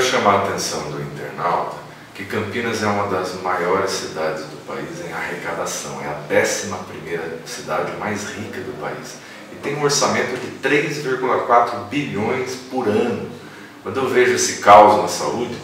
chamar a atenção do internauta que Campinas é uma das maiores cidades do país em arrecadação, é a 11ª cidade mais rica do país e tem um orçamento de 3,4 bilhões por ano. Quando eu vejo esse caos na saúde,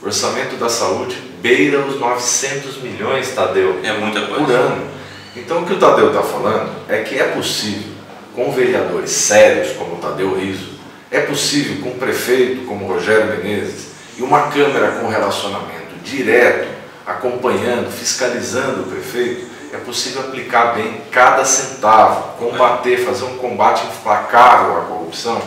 o orçamento da saúde beira os 900 milhões, Tadeu, é muita coisa, por ano. Então o que o Tadeu está falando é que é possível, com vereadores sérios como o Tadeu Riso, é possível com um prefeito como Rogério Menezes e uma Câmara com relacionamento direto, acompanhando, fiscalizando o prefeito, é possível aplicar bem cada centavo, combater, fazer um combate implacável à corrupção.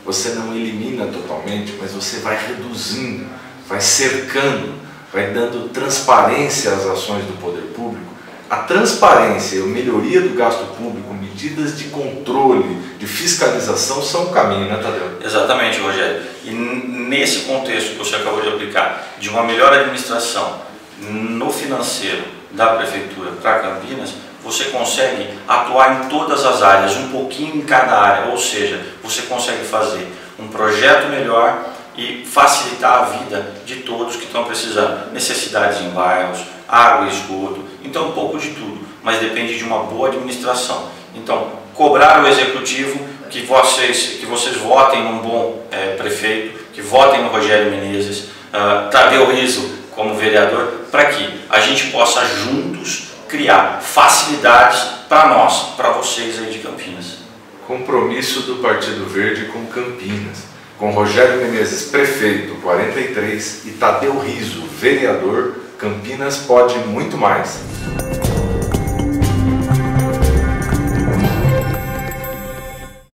Você não elimina totalmente, mas você vai reduzindo, vai cercando, vai dando transparência às ações do poder público. A transparência e a melhoria do gasto público, medidas de controle, de fiscalização são o caminho, né, Tadeu? Exatamente, Rogério. E nesse contexto que você acabou de aplicar, de uma melhor administração no financeiro da Prefeitura para Campinas, você consegue atuar em todas as áreas, um pouquinho em cada área, ou seja, você consegue fazer um projeto melhor e facilitar a vida de todos que estão precisando. Necessidades em bairros, água e esgoto, então um pouco de tudo, mas depende de uma boa administração. Então, cobrar o Executivo que vocês votem num bom prefeito, que votem no Rogério Menezes, Tadeu Riso como vereador, para que a gente possa juntos criar facilidades para nós, para vocês aí de Campinas. Compromisso do Partido Verde com Campinas, com Rogério Menezes, prefeito, 43, e Tadeu Riso, vereador. Campinas pode muito mais.